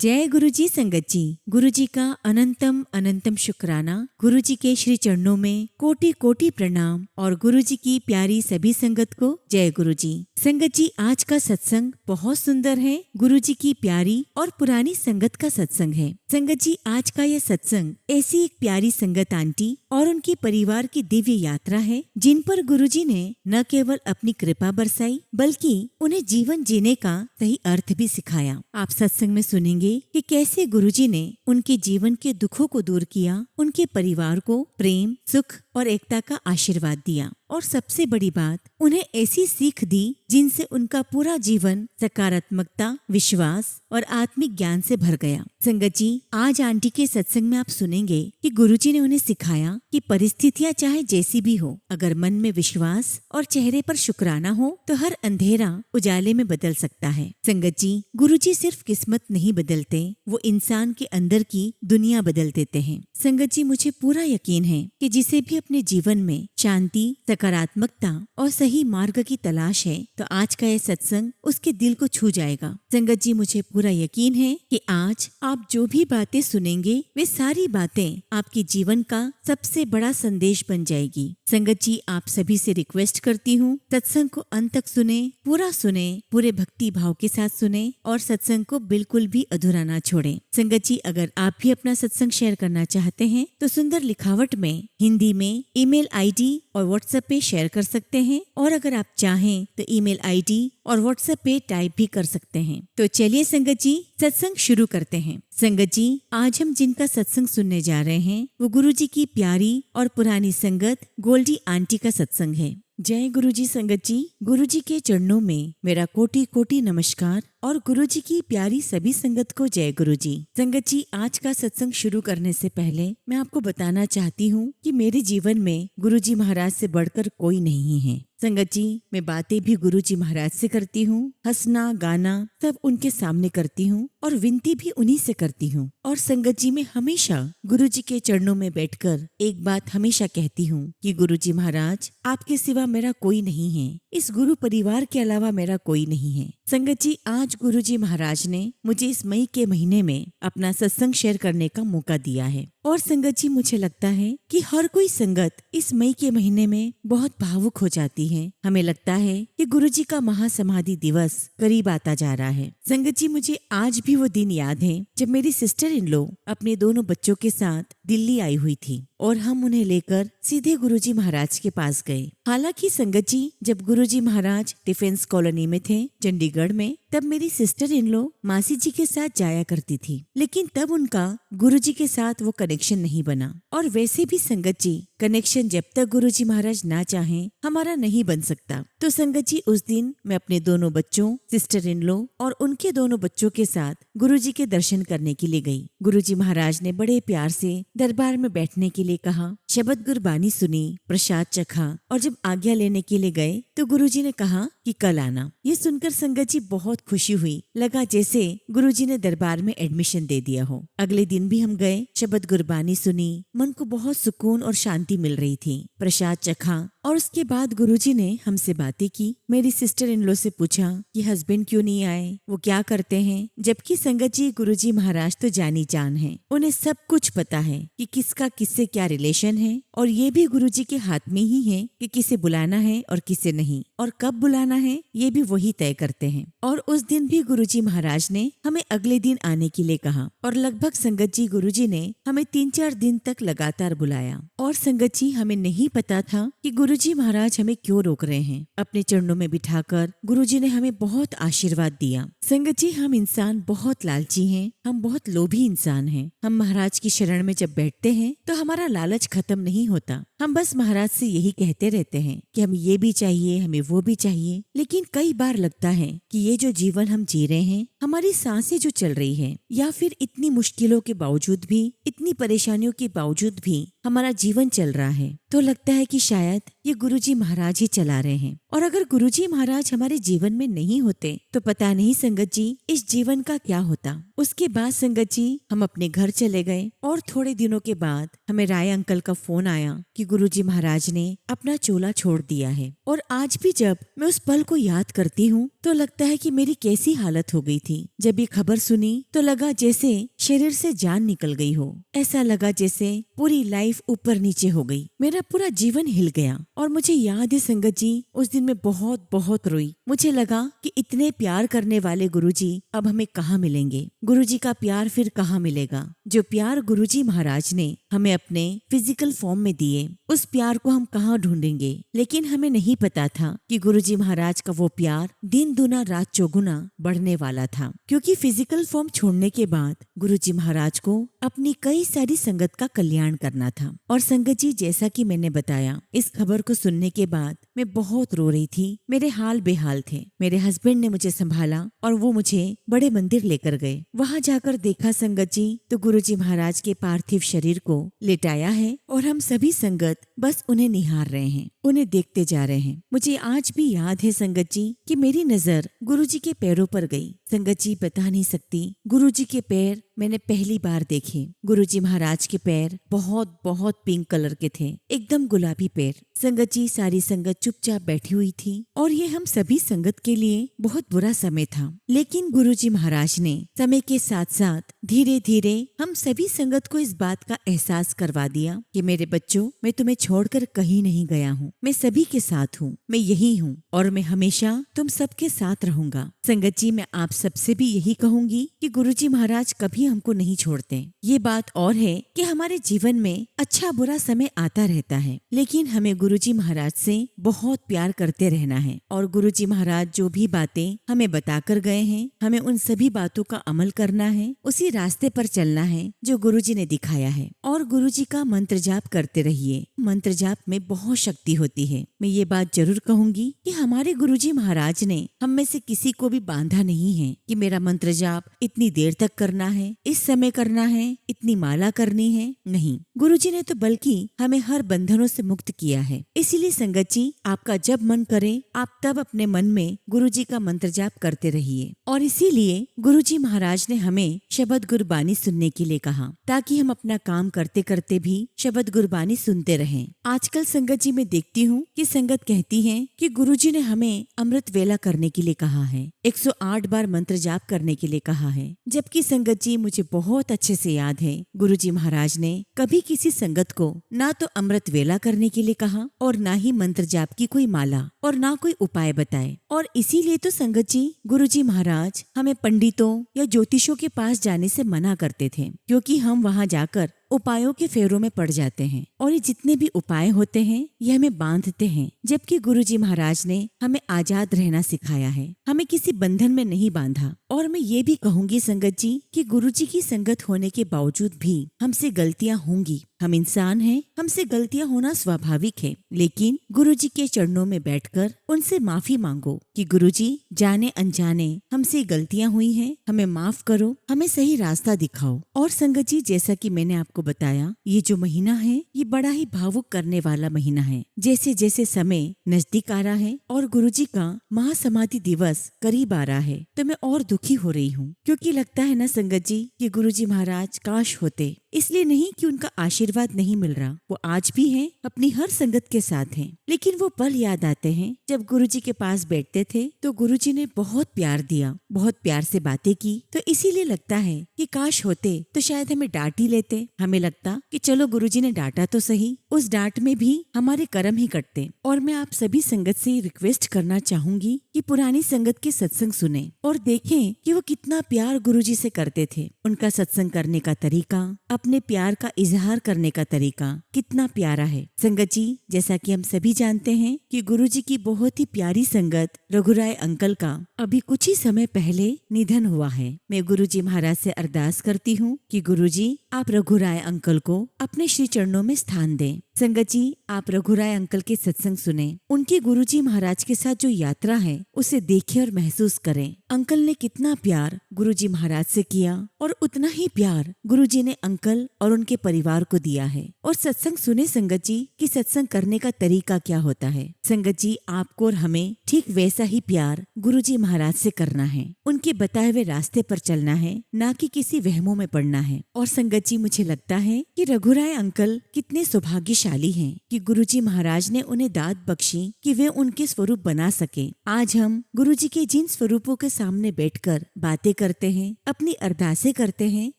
जय गुरु जी संगत जी। गुरु जी का अनंतम अनंतम शुक्राना। गुरु जी के श्री चरणों में कोटि कोटि प्रणाम और गुरु जी की प्यारी सभी संगत को जय गुरु जी। संगत जी, आज का सत्संग बहुत सुंदर है। गुरु जी की प्यारी और पुरानी संगत का सत्संग है। संगत जी, आज का यह सत्संग ऐसी एक प्यारी संगत आंटी और उनके परिवार की दिव्य यात्रा है, जिन पर गुरु जी ने न केवल अपनी कृपा बरसाई बल्कि उन्हें जीवन जीने का सही अर्थ भी सिखाया। आप सत्संग में सुनेंगे कि कैसे गुरुजी ने उनके जीवन के दुखों को दूर किया, उनके परिवार को प्रेम, सुख और एकता का आशीर्वाद दिया और सबसे बड़ी बात, उन्हें ऐसी सीख दी जिनसे उनका पूरा जीवन सकारात्मकता, विश्वास और आत्मिक ज्ञान से भर गया। संगत जी, आज आंटी के सत्संग में आप सुनेंगे कि गुरुजी ने उन्हें सिखाया कि परिस्थितियां चाहे जैसी भी हो, अगर मन में विश्वास और चेहरे पर शुक्राना हो तो हर अंधेरा उजाले में बदल सकता है। संगत जी, गुरुजी सिर्फ किस्मत नहीं बदलते, वो इंसान के अंदर की दुनिया बदल देते हैं। संगत जी, मुझे पूरा यकीन है कि जिसे भी अपने जीवन में शांति, सकारात्मकता और सही मार्ग की तलाश है, तो आज का यह सत्संग उसके दिल को छू जाएगा। संगत जी, मुझे पूरा यकीन है कि आज आप जो भी बातें सुनेंगे वे सारी बातें आपके जीवन का सबसे बड़ा संदेश बन जाएगी। संगत जी, आप सभी से रिक्वेस्ट करती हूँ, सत्संग को अंत तक सुने, पूरे भक्ति भाव के साथ सुने और सत्संग को बिल्कुल भी अधूरा ना छोड़ें। संगत जी, अगर आप भी अपना सत्संग शेयर करना चाहते हैं तो सुंदर लिखावट में हिंदी में ईमेल आईडी और व्हाट्सएप पे शेयर कर सकते हैं, और अगर आप चाहें तो ईमेल आईडी और व्हाट्सएप पे टाइप भी कर सकते हैं। तो चलिए संगत जी, सत्संग शुरू करते हैं। संगत जी, आज हम जिनका सत्संग सुनने जा रहे हैं वो गुरु जी की प्यारी और पुरानी संगत गोल्डी आंटी का सत्संग है। जय गुरु जी संगत जी। गुरु जी के चरणों में मेरा कोटि कोटि नमस्कार और गुरु जी की प्यारी सभी संगत को जय गुरु जी। संगत जी, आज का सत्संग शुरू करने से पहले मैं आपको बताना चाहती हूँ कि मेरे जीवन में गुरु जी महाराज से बढ़कर कोई नहीं है। संगत जी, मैं बातें भी गुरु जी महाराज से करती हूँ, हंसना गाना सब उनके सामने करती हूँ और विनती भी उन्हीं से करती हूँ। और संगत जी, मैं हमेशा गुरु जी के चरणों में बैठकर एक बात हमेशा कहती हूँ कि गुरु जी महाराज, आपके सिवा मेरा कोई नहीं है, इस गुरु परिवार के अलावा मेरा कोई नहीं है। संगत जी, आज गुरु जी महाराज ने मुझे इस मई के महीने में अपना सत्संग शेयर करने का मौका दिया है। और संगत जी, मुझे लगता है कि हर कोई संगत इस मई के महीने में बहुत भावुक हो जाती है। हमें लगता है कि गुरु जी का महासमाधि दिवस करीब आता जा रहा है। संगत जी, मुझे आज भी वो दिन याद है जब मेरी सिस्टर इन लॉ अपने दोनों बच्चों के साथ दिल्ली आई हुई थी और हम उन्हें लेकर सीधे गुरुजी महाराज के पास गए। हालांकि संगत जी, जब गुरुजी महाराज डिफेंस कॉलोनी में थे चंडीगढ़ में, तब मेरी सिस्टर इन लॉ मासी जी के साथ जाया करती थी, लेकिन तब उनका गुरुजी के साथ वो कनेक्शन नहीं बना। और वैसे भी संगत जी, कनेक्शन जब तक गुरुजी महाराज ना चाहें हमारा नहीं बन सकता। तो संगत जी, उस दिन मैं अपने दोनों बच्चों, सिस्टर इन लॉ और उनके दोनों बच्चों के साथ गुरुजी के दर्शन करने के लिए गई। गुरुजी महाराज ने बड़े प्यार से दरबार में बैठने के लिए कहा, शबद गुरबानी सुनी, प्रसाद चखा और जब आज्ञा लेने के लिए गए तो गुरुजी ने कहा कि कल आना। ये सुनकर संगत जी बहुत खुशी हुई, लगा जैसे गुरुजी ने दरबार में एडमिशन दे दिया हो। अगले दिन भी हम गए, शबद गुरबानी सुनी, मन को बहुत सुकून और शांति मिल रही थी। प्रसाद चखा और उसके बाद गुरुजी ने हमसे बातें की। मेरी सिस्टर इन लॉ से पूछा कि हस्बैंड क्यों नहीं आए, वो क्या करते हैं, जबकि संगत जी, गुरुजी महाराज तो जानी जान है, उन्हें सब कुछ पता है कि किसका किससे क्या रिलेशन है, और ये भी गुरुजी के हाथ में ही है कि किसे बुलाना है और किसे नहीं, और कब बुलाना है ये भी वही तय करते हैं। और उस दिन भी गुरुजी महाराज ने हमें अगले दिन आने के लिए कहा और लगभग संगत जी, गुरुजी ने हमें 3-4 दिन तक लगातार बुलाया। और संगत जी, हमें नहीं पता था कि गुरुजी महाराज हमें क्यों रोक रहे हैं। अपने चरणों में बिठाकर गुरुजी ने हमें बहुत आशीर्वाद दिया। संगत जी, हम इंसान बहुत लालची हैं, हम बहुत लोभी इंसान हैं। हम महाराज की शरण में जब बैठते हैं तो हमारा लालच खत्म नहीं होता। हम बस महाराज से यही कहते रहते हैं कि हमें ये भी चाहिए, हमें वो भी चाहिए। लेकिन कई बार लगता है कि ये जो जीवन हम जी रहे हैं, हमारी सांसें जो चल रही है, या फिर इतनी मुश्किलों के बावजूद भी, इतनी परेशानियों के बावजूद भी हमारा जीवन चल रहा है, तो लगता है कि शायद ये गुरुजी महाराज ही चला रहे हैं। और अगर गुरुजी महाराज हमारे जीवन में नहीं होते तो पता नहीं संगत जी, इस जीवन का क्या होता। उसके बाद संगत जी, हम अपने घर चले गए और थोड़े दिनों के बाद हमें राय अंकल का फोन आया कि गुरुजी महाराज ने अपना चोला छोड़ दिया है। और आज भी जब मैं उस पल को याद करती हूँ तो लगता है कि मेरी कैसी हालत हो गई थी। जब ये खबर सुनी तो लगा जैसे शरीर से जान निकल गई हो। ऐसा लगा जैसे पूरी लाइफ ऊपर नीचे हो गई, मेरा पूरा जीवन हिल गया। और मुझे याद है संगत जी, उस दिन मैं बहुत बहुत रोई। मुझे लगा कि इतने प्यार करने वाले गुरुजी अब हमें कहाँ मिलेंगे, गुरुजी का प्यार फिर कहाँ मिलेगा। जो प्यार गुरुजी महाराज ने हमें अपने फिजिकल फॉर्म में दिए, उस प्यार को हम कहाँ ढूंढेंगे। लेकिन हमें नहीं पता था कि गुरुजी महाराज का वो प्यार दिन दुना रात चौगुना बढ़ने वाला था, क्योंकि फिजिकल फॉर्म छोड़ने के बाद गुरुजी महाराज को अपनी कई सारी संगत का कल्याण करना था। और संगत जी, जैसा कि मैंने बताया, इस खबर को सुनने के बाद मैं बहुत रो रही थी। मेरे हाल बेहाल थे। मेरे हस्बैंड ने मुझे संभाला और वो मुझे बड़े मंदिर लेकर गए। वहां जाकर देखा संगत जी तो गुरुजी महाराज के पार्थिव शरीर को लेटाया है और हम सभी संगत बस उन्हें निहार रहे हैं, उन्हें देखते जा रहे हैं। मुझे आज भी याद है संगत जी कि मेरी नजर गुरुजी के पैरों पर गई। संगत जी, बता नहीं सकती, गुरुजी के पैर मैंने पहली बार देखे। गुरुजी महाराज के पैर बहुत बहुत पिंक कलर के थे, एकदम गुलाबी पैर। संगत जी, सारी संगत चुपचाप बैठी हुई थी और ये हम सभी संगत के लिए बहुत बुरा समय था। लेकिन गुरुजी महाराज ने समय के साथ साथ धीरे धीरे हम सभी संगत को इस बात का एहसास करवा दिया कि मेरे बच्चों, मैं तुम्हें छोड़कर कहीं नहीं गया हूँ, मैं सभी के साथ हूँ, मैं यही हूँ और मैं हमेशा तुम सबके साथ रहूंगा। संगत जी, मैं आप सबसे भी यही कहूंगी कि गुरुजी महाराज कभी हमको नहीं छोड़ते। ये बात और है कि हमारे जीवन में अच्छा बुरा समय आता रहता है, लेकिन हमें गुरुजी महाराज से बहुत प्यार करते रहना है। और गुरुजी महाराज जो भी बातें हमें बताकर गए हैं, हमें उन सभी बातों का अमल करना है, उसी रास्ते पर चलना है जो गुरुजी ने दिखाया है। और गुरुजी का मंत्र जाप करते रहिए। मंत्र जाप में बहुत शक्ति होती है। मैं ये बात जरूर कहूंगी कि हमारे गुरुजी महाराज ने हम में से किसी को भी बांधा नहीं है कि मेरा मंत्र जाप इतनी देर तक करना है, इस समय करना है, इतनी माला करनी है। नहीं, गुरुजी ने तो बल्कि हमें हर बंधनों से मुक्त किया है। इसीलिए संगत जी, आपका जब मन करे आप तब अपने मन में गुरुजी का मंत्र जाप करते रहिए। और इसीलिए गुरुजी महाराज ने हमें शबद गुरबानी सुनने के लिए कहा, ताकि हम अपना काम करते करते भी शबद गुरबानी सुनते रहें। आजकल संगत जी, मैं देखती हूँ कि संगत कहती है कि गुरुजी ने हमें अमृत वेला करने के लिए कहा है, 108 बार मंत्र जाप करने के लिए कहा है। जबकि संगत जी, मुझे बहुत अच्छे से याद है, गुरुजी महाराज ने कभी किसी संगत को ना तो अमृत वेला करने के लिए कहा और ना ही मंत्र जाप की कोई माला और ना कोई उपाय बताए। और इसीलिए तो संगत जी, गुरुजी महाराज हमें पंडितों या ज्योतिषों के पास जाने से मना करते थे, क्योंकि हम वहां जाकर उपायों के फेरों में पड़ जाते हैं और ये जितने भी उपाय होते हैं ये हमें बांधते हैं। जबकि गुरुजी महाराज ने हमें आजाद रहना सिखाया है, हमें किसी बंधन में नहीं बांधा। और मैं ये भी कहूंगी संगत जी कि गुरुजी की संगत होने के बावजूद भी हमसे गलतियां होंगी। हम इंसान हैं, हमसे गलतियां होना स्वाभाविक है। लेकिन गुरुजी के चरणों में बैठकर उनसे माफी मांगो कि गुरुजी, जाने अनजाने हमसे गलतियां हुई हैं, हमें माफ करो, हमें सही रास्ता दिखाओ। और संगत जी, जैसा कि मैंने आपको बताया, ये जो महीना है ये बड़ा ही भावुक करने वाला महीना है। जैसे जैसे समय नजदीक आ रहा है और गुरुजी का महासमाधि दिवस करीब आ रहा है, तो मैं और दुखी हो रही हूँ। क्योंकि लगता है ना संगत जी कि गुरुजी महाराज काश होते, इसलिए नहीं कि उनका आशीर्वाद नहीं मिल रहा, वो आज भी हैं, अपनी हर संगत के साथ हैं। लेकिन वो पल याद आते हैं जब गुरुजी के पास बैठते थे तो गुरुजी ने बहुत प्यार दिया, बहुत प्यार से बातें की। तो इसीलिए लगता है कि काश होते तो शायद हमें डांट ही लेते। हमें लगता कि चलो गुरुजी ने डांटा तो सही, उस डांट में भी हमारे कर्म ही कटते। और मैं आप सभी संगत से रिक्वेस्ट करना चाहूंगी कि पुरानी संगत के सत्संग सुने और देखें कि वो कितना प्यार गुरुजी से करते थे। उनका सत्संग करने का तरीका, अपने प्यार का इजहार करने का तरीका कितना प्यारा है। संगत जी, जैसा कि हम सभी जानते हैं कि गुरुजी की बहुत ही प्यारी संगत रघुराय अंकल का अभी कुछ ही समय पहले निधन हुआ है। मैं गुरुजी महाराज से अरदास करती हूँ कि गुरुजी, आप रघुराय अंकल को अपने श्री चरणों में स्थान दें। संगत जी, आप रघुराय अंकल के सत्संग सुने, उनके गुरुजी महाराज के साथ जो यात्रा है उसे देखें और महसूस करें। अंकल ने कितना प्यार गुरुजी महाराज से किया और उतना ही प्यार गुरुजी ने अंकल और उनके परिवार को दिया है। और सत्संग सुने संगत जी कि सत्संग करने का तरीका क्या होता है। संगत जी, आपको और हमें ठीक वैसा ही प्यार गुरुजी महाराज से करना है, उनके बताए हुए रास्ते पर चलना है, ना कि किसी वहमों में पड़ना है। और संगत जी, मुझे लगता है कि रघुराय अंकल कितने सौभाग्यशाली भाग्यशाली हैं कि गुरुजी महाराज ने उन्हें दात बख्शी कि वे उनके स्वरूप बना सके। आज हम गुरुजी के जिन स्वरूपों के सामने बैठकर बातें करते हैं, अपनी अरदासें करते हैं,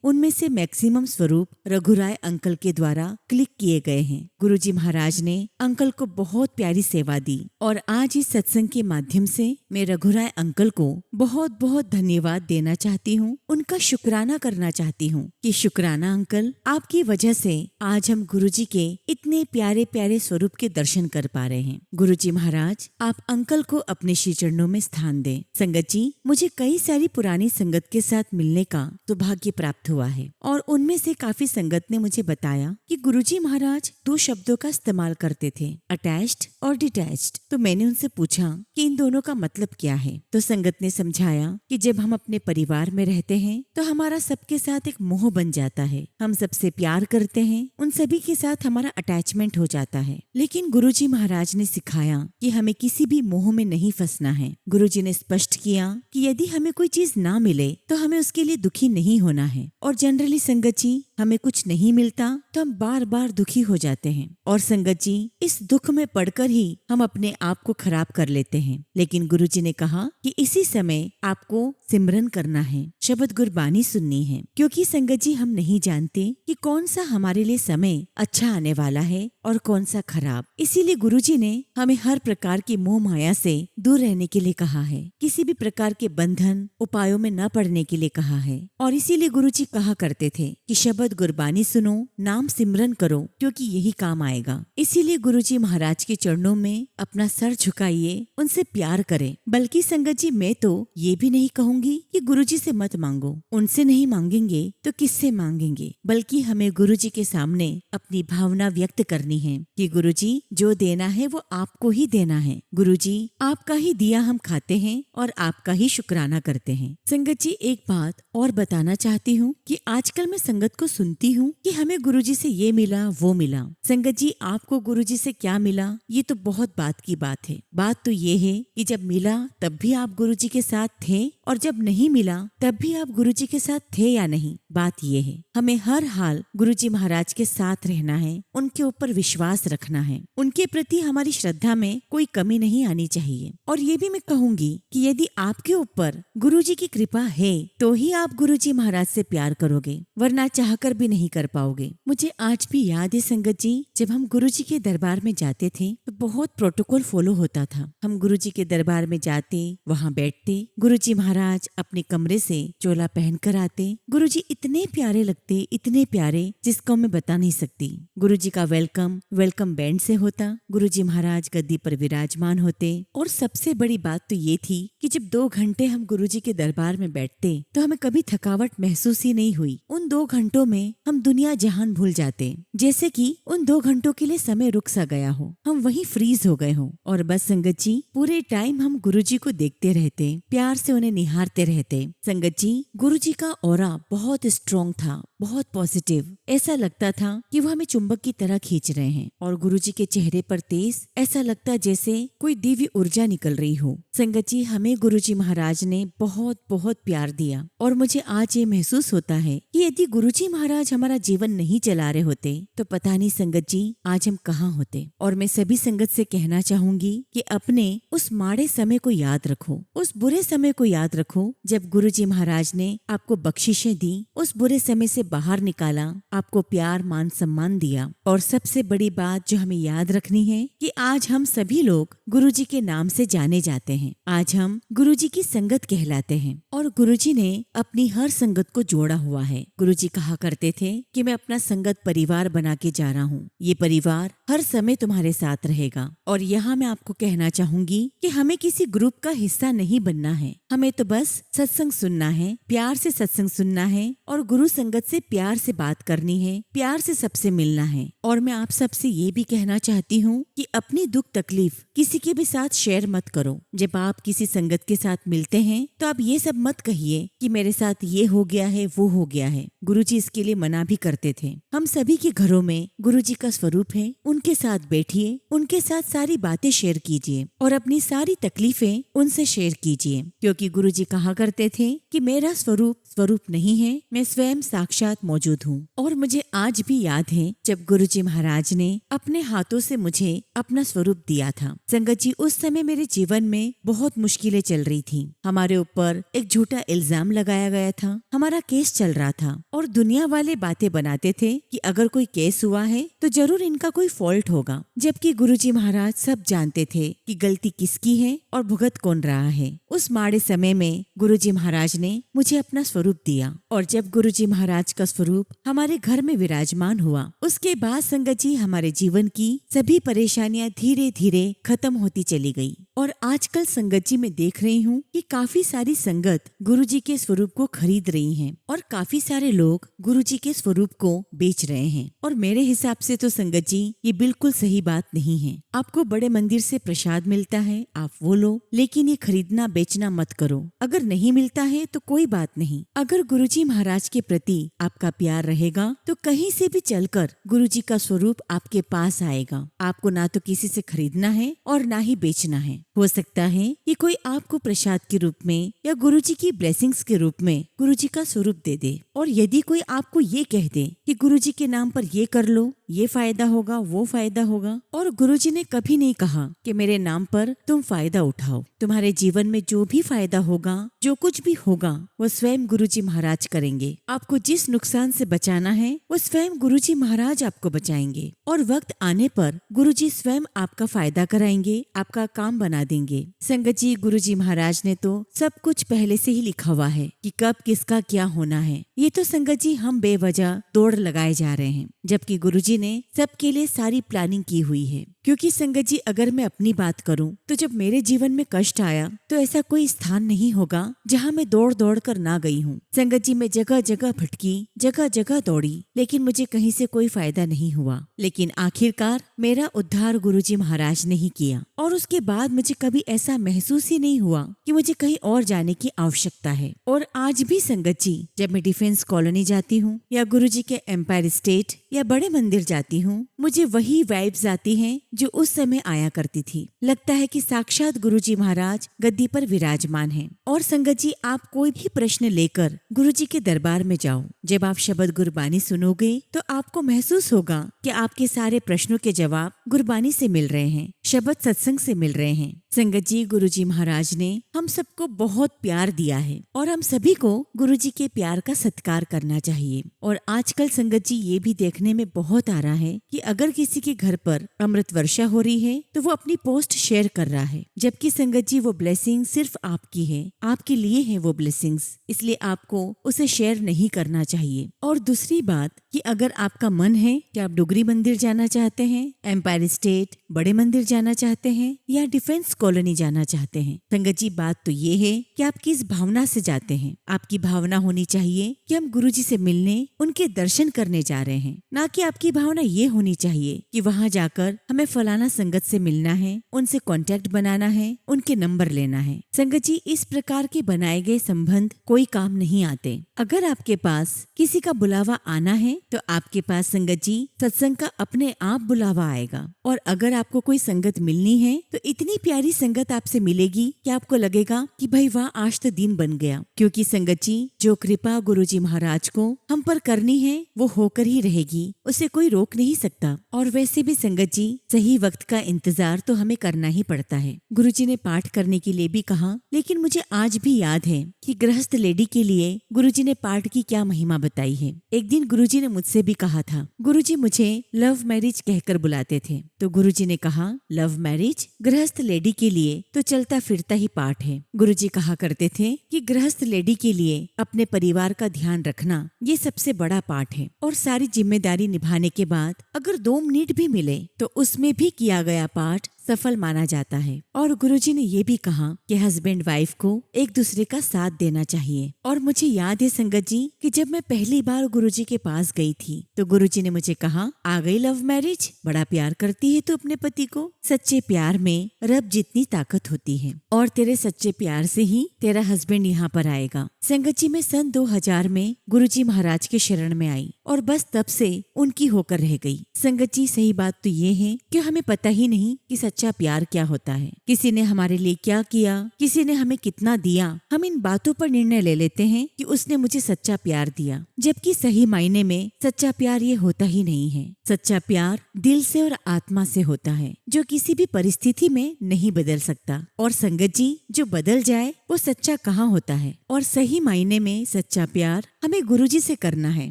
उनमें से मैक्सिमम स्वरूप रघुराय अंकल के द्वारा क्लिक किए गए हैं। गुरुजी महाराज ने अंकल को बहुत प्यारी सेवा दी और आज इस सत्संग के माध्यम से मैं रघुराय अंकल को बहुत बहुत धन्यवाद देना चाहती हूँ, उनका शुक्राना करना चाहती हूँ कि शुक्राना अंकल, आपकी वजह से आज हम गुरुजी के इतने प्यारे प्यारे स्वरूप के दर्शन कर पा रहे हैं। गुरुजी महाराज, आप अंकल को अपने श्री चरणों में स्थान दें। संगत जी, मुझे कई सारी पुरानी संगत के साथ मिलने का सौभाग्य प्राप्त हुआ है और उनमें से काफी संगत ने मुझे बताया कि गुरुजी महाराज 2 शब्दों का इस्तेमाल करते थे, अटैच्ड और डिटैच्ड। तो मैंने उनसे पूछा कि इन दोनों का मतलब क्या है। तो संगत ने समझाया कि जब हम अपने परिवार में रहते हैं तो हमारा सबके साथ एक मोह बन जाता है, हम सबसे प्यार करते हैं, उन सभी के साथ हमारा अटैचमेंट हो जाता है। लेकिन गुरुजी महाराज ने सिखाया कि हमें किसी भी मोह में नहीं फंसना है। गुरुजी ने स्पष्ट किया कि यदि हमें कोई चीज ना मिले तो हमें उसके लिए दुखी नहीं होना है। और जनरली संगत जी, हमें कुछ नहीं मिलता तो हम बार बार दुखी हो जाते हैं और संगत जी, इस दुख में पड़कर ही हम अपने आप को खराब कर लेते हैं। लेकिन गुरुजी ने कहा कि इसी समय आपको सिमरन करना है, शब्द गुरबानी सुननी है, क्योंकि संगत जी, हम नहीं जानते कि कौन सा हमारे लिए समय अच्छा आने वाला है और कौन सा खराब। इसीलिए गुरुजी ने हमें हर प्रकार की मोह माया से दूर रहने के लिए कहा है, किसी भी प्रकार के बंधन उपायों में न पड़ने के लिए कहा है। और इसीलिए गुरुजी कहा करते थे कि शब्द गुरबानी सुनो, नाम सिमरन करो, क्योंकि यही काम आएगा। इसीलिए गुरुजी महाराज के चरणों में अपना सर झुकाइए, उनसे प्यार करें। बल्कि संगत जी, मैं तो ये भी नहीं कहूंगी कि गुरुजी से मत मांगो, उनसे नहीं मांगेंगे तो किससे मांगेंगे, बल्कि हमें गुरुजी के सामने अपनी भावना व्यक्त करनी है कि गुरुजी, जो देना है वो आपको ही देना है। गुरुजी, आपका ही दिया हम खाते हैं और आपका ही शुक्राना करते हैं। संगत जी, एक बात और बताना चाहती हूँ कि आजकल मैं संगत को सुनती हूँ कि हमें गुरुजी से ये मिला वो मिला। संगत जी, आपको गुरुजी से क्या मिला, ये तो बहुत बात की बात है। बात तो ये है कि जब मिला तब भी आप गुरुजी के साथ थे और जब नहीं मिला तब भी आप गुरुजी के साथ थे या नहीं। बात ये है, हमें हर हाल गुरुजी महाराज के साथ रहना है, उनके ऊपर विश्वास रखना है, उनके प्रति हमारी श्रद्धा में कोई कमी नहीं आनी चाहिए। और ये भी मैं कहूंगी कि यदि आपके ऊपर गुरुजी की कृपा है तो ही आप गुरुजी महाराज से प्यार करोगे, वरना चाहकर भी नहीं कर पाओगे। मुझे आज भी याद है संगत जी, जब हम गुरुजी के दरबार में जाते थे तो बहुत प्रोटोकॉल फॉलो होता था। हम गुरुजी के दरबार में जाते, वहाँ बैठते, गुरुजी महाराज अपने कमरे से चोला पहन कर आते। गुरुजी इतने प्यारे लगते, इतने प्यारे, जिसको मैं बता नहीं सकती। गुरुजी का वेलकम बैंड से होता, गुरुजी महाराज गद्दी पर विराजमान होते। और सबसे बड़ी बात तो ये थी कि जब 2 घंटे हम गुरुजी के दरबार में बैठते तो हमें कभी थकावट महसूस ही नहीं हुई। उन 2 घंटों में हम दुनिया जहान भूल जाते, जैसे कि उन 2 घंटों के लिए समय रुक सा गया हो, हम वहीं फ्रीज हो गए हो। और बस संगत जी, पूरे टाइम हम गुरुजी को देखते रहते, प्यार से उन्हें निहारते रहते। संगत जी, गुरुजी का ऑरा बहुत स्ट्रॉन्ग था, बहुत पॉजिटिव। ऐसा लगता था कि वो हमें चुंबक की तरह खींच रहे हैं और गुरुजी के चेहरे पर तेज, ऐसा लगता जैसे कोई दिव्य ऊर्जा निकल रही हो। संगत जी, हमें गुरुजी महाराज ने बहुत बहुत प्यार दिया और मुझे आज ये महसूस होता है कि यदि गुरुजी महाराज हमारा जीवन नहीं चला रहे होते तो पता नहीं संगत जी, आज हम कहाँ होते। और मैं सभी संगत से कहना चाहूंगी कि अपने उस माड़े समय को याद रखो, उस बुरे समय को याद रखो जब गुरुजी महाराज ने आपको बख्शिशें दी, उस बुरे समय से बाहर निकाला, आपको प्यार मान सम्मान दिया। और सबसे बड़ी बात जो हमें याद रखनी है कि आज हम सभी लोग गुरुजी के नाम से जाने जाते हैं, आज हम गुरुजी की संगत कहलाते हैं और गुरुजी ने अपनी हर संगत को जोड़ा हुआ है। गुरुजी कहा करते थे कि मैं अपना संगत परिवार बना के जा रहा हूँ, ये परिवार हर समय तुम्हारे साथ रहेगा। और यहाँ मैं आपको कहना चाहूंगी कि हमें किसी ग्रुप का हिस्सा नहीं बनना है, हमें तो बस सत्संग सुनना है, प्यार से सत्संग सुनना है और गुरु संगत से प्यार से बात करनी है, प्यार से सबसे मिलना है। और मैं आप सबसे ये भी कहना चाहती हूँ कि अपनी दुख तकलीफ किसी के भी साथ शेयर मत करो। जब आप किसी संगत के साथ मिलते हैं तो आप ये सब मत कहिए कि मेरे साथ ये हो गया है, वो हो गया है। गुरुजी इसके लिए मना भी करते थे। हम सभी के घरों में गुरुजी का स्वरूप है, उनके साथ बैठिए, उनके साथ सारी बातें शेयर कीजिए और अपनी सारी तकलीफें उनसे शेयर कीजिए, क्योंकि गुरुजी कहा करते थे कि मेरा स्वरूप नहीं है, मैं स्वयं साक्षात मौजूद हूँ। और मुझे आज भी याद है जब गुरुजी महाराज महाराज ने अपने हाथों से मुझे अपना स्वरूप दिया था। संगत जी, उस समय मेरे जीवन में बहुत मुश्किलें चल रही थी। हमारे ऊपर एक झूठा इल्जाम लगाया गया था, हमारा केस चल रहा था और दुनिया वाले बातें बनाते थे कि अगर कोई केस हुआ है तो जरूर इनका कोई फॉल्ट होगा, जबकि गुरुजी महाराज सब जानते थे कि गलती किसकी है और भुगत कौन रहा है। उस माड़े समय में गुरुजी महाराज ने मुझे अपना स्वरूप दिया और जब गुरुजी महाराज का स्वरूप हमारे घर में विराजमान हुआ, उसके बाद संगत जी हमारे जीवन की सभी परेशानियां धीरे धीरे खत्म होती चली गई। और आजकल संगत जी मैं देख रही हूँ कि काफी सारी संगत गुरुजी के स्वरूप को खरीद रही हैं और काफी सारे लोग गुरुजी के स्वरूप को बेच रहे हैं। और मेरे हिसाब से तो संगत जी ये बिल्कुल सही बात नहीं है। आपको बड़े मंदिर से प्रसाद मिलता है, आप वो लो, लेकिन ये खरीदना बेचना मत करो। अगर नहीं मिलता है तो कोई बात नहीं। अगर गुरुजी महाराज के प्रति आपका प्यार रहेगा तो कहीं से भी चलकर गुरुजी का स्वरूप आपके पास आएगा। आपको ना तो किसी से खरीदना है और ना ही बेचना है। हो सकता है कि कोई आपको प्रसाद के रूप में या गुरुजी की ब्लेसिंग्स के रूप में गुरुजी का स्वरूप दे दे। और यदि कोई आपको ये कह दे कि गुरुजी के नाम पर ये कर लो, ये फायदा होगा, वो फायदा होगा, और गुरुजी ने कभी नहीं कहा कि मेरे नाम पर तुम फायदा उठाओ। तुम्हारे जीवन में जो भी फायदा होगा, जो कुछ भी होगा, वो स्वयं गुरुजी महाराज करेंगे। आपको जिस नुकसान से बचाना है वो स्वयं गुरुजी महाराज आपको बचाएंगे और वक्त आने पर गुरुजी स्वयं आपका फायदा कराएंगे, आपका काम बना देंगे। संगत जी, गुरुजी महाराज ने तो सब कुछ पहले से ही लिखा हुआ है कि कब किसका क्या होना है। ये तो संगत जी हम बेवजह दौड़ लगाए जा रहे हैं, जबकि गुरुजी ने सबके लिए सारी प्लानिंग की हुई है। क्योंकि संगत जी अगर मैं अपनी बात करूं तो जब मेरे जीवन में कष्ट आया तो ऐसा कोई स्थान नहीं होगा जहां मैं दौड़ दौड़ कर ना गई हूं। संगत जी मैं जगह जगह भटकी, जगह जगह दौड़ी, लेकिन मुझे कहीं से कोई फायदा नहीं हुआ। लेकिन आखिरकार मेरा उद्धार गुरुजी महाराज ने ही किया और उसके बाद मुझे कभी ऐसा महसूस ही नहीं हुआ कि मुझे कहीं और जाने की आवश्यकता है। और आज भी संगत जी जब मैं डिफेंस कॉलोनी जाती हूँ या गुरुजी के एम्पायर स्टेट या बड़े मंदिर जाती हूँ, मुझे वही वाइब्स आती हैं जो उस समय आया करती थी। लगता है कि साक्षात गुरुजी महाराज गद्दी पर विराजमान हैं। और संगत जी आप कोई भी प्रश्न लेकर गुरुजी के दरबार में जाओ, जब आप शब्द गुरबानी सुनोगे तो आपको महसूस होगा कि आपके सारे प्रश्नों के जवाब गुरबानी से मिल रहे हैं, शब्द सत्संग से मिल रहे हैं। संगत जी गुरुजी महाराज ने हम सबको बहुत प्यार दिया है और हम सभी को गुरुजी के प्यार का सत्कार करना चाहिए। और आजकल संगत जी ये भी देखने में बहुत आ रहा है कि अगर किसी के घर पर अमृत वर्षा हो रही है तो वो अपनी पोस्ट शेयर कर रहा है, जबकि संगत जी वो ब्लेसिंग सिर्फ आपकी है, आपके लिए है वो ब्लेसिंग्स, इसलिए आपको उसे शेयर नहीं करना चाहिए। और दूसरी बात कि अगर आपका मन है कि आप डुगरी मंदिर जाना चाहते हैं, एम्पायर स्टेट बड़े मंदिर जाना चाहते हैं या डिफेंस कॉलोनी जाना चाहते हैं, संगत जी बात तो ये है कि आप किस भावना से जाते हैं। आपकी भावना होनी चाहिए कि हम गुरुजी से मिलने, उनके दर्शन करने जा रहे हैं, ना कि आपकी भावना ये होनी चाहिए कि वहाँ जाकर हमें फलाना संगत से मिलना है, उनसे कांटेक्ट बनाना है, उनके नंबर लेना है। संगत जी इस प्रकार के बनाए गए संबंध कोई काम नहीं आते। अगर आपके पास किसी का बुलावा आना है तो आपके पास संगत जी सत्संग का अपने आप बुलावा आएगा। और अगर आपको कोई संगत मिलनी है तो इतनी प्यारी संगत आपसे मिलेगी कि आपको लगेगा कि भाई वाह आज तो दिन बन गया। क्योंकि संगत जी जो कृपा गुरुजी महाराज को हम पर करनी है वो होकर ही रहेगी, उसे कोई रोक नहीं सकता। और वैसे भी संगत जी सही वक्त का इंतजार तो हमें करना ही पड़ता है। गुरुजी ने पाठ करने के लिए भी कहा, लेकिन मुझे आज भी याद है कि गृहस्थ लेडी के लिए गुरुजी ने पाठ की क्या महिमा बताई है। एक दिन गुरुजी ने मुझसे भी कहा था, गुरुजी मुझे लव मैरिज कहकर बुलाते थे, तो गुरुजी ने कहा लव मैरिज गृहस्थ लेडी के लिए तो चलता फिरता ही पाठ है। गुरुजी कहा करते थे कि गृहस्थ लेडी के लिए अपने परिवार का ध्यान रखना ये सबसे बड़ा पाठ है। और सारी जिम्मेदारी निभाने के बाद अगर 2 मिनट भी मिले तो उसमें भी किया गया पाठ सफल माना जाता है। और गुरुजी ने ये भी कहा कि हस्बैंड वाइफ को एक दूसरे का साथ देना चाहिए। और मुझे याद है संगत जी कि जब मैं पहली बार गुरुजी के पास गई थी तो गुरुजी ने मुझे कहा, आ गई लव मैरिज, बड़ा प्यार करती है तू अपने पति को। सच्चे प्यार में रब जितनी ताकत होती है और तेरे सच्चे प्यार से ही तेरा हस्बैंड यहाँ पर आएगा। संगत जी मैं सन 2000 में गुरुजी महाराज के शरण में आई और बस तब से उनकी होकर रह गई। संगत जी सही बात तो ये है कि हमें पता ही नहीं कि सच्चा प्यार क्या होता है, किसी ने हमारे लिए क्या किया, किसी ने हमें कितना दिया। हम इन बातों पर निर्णय ले लेते हैं कि उसने मुझे सच्चा प्यार दिया, जबकि सही मायने में सच्चा प्यार ये होता ही नहीं है। सच्चा प्यार दिल से और आत्मा से होता है, जो किसी भी परिस्थिति में नहीं बदल सकता। और संगत जी, जो बदल जाए वो सच्चा कहाँ होता है। और सही मायने में सच्चा प्यार हमें गुरुजी से करना है,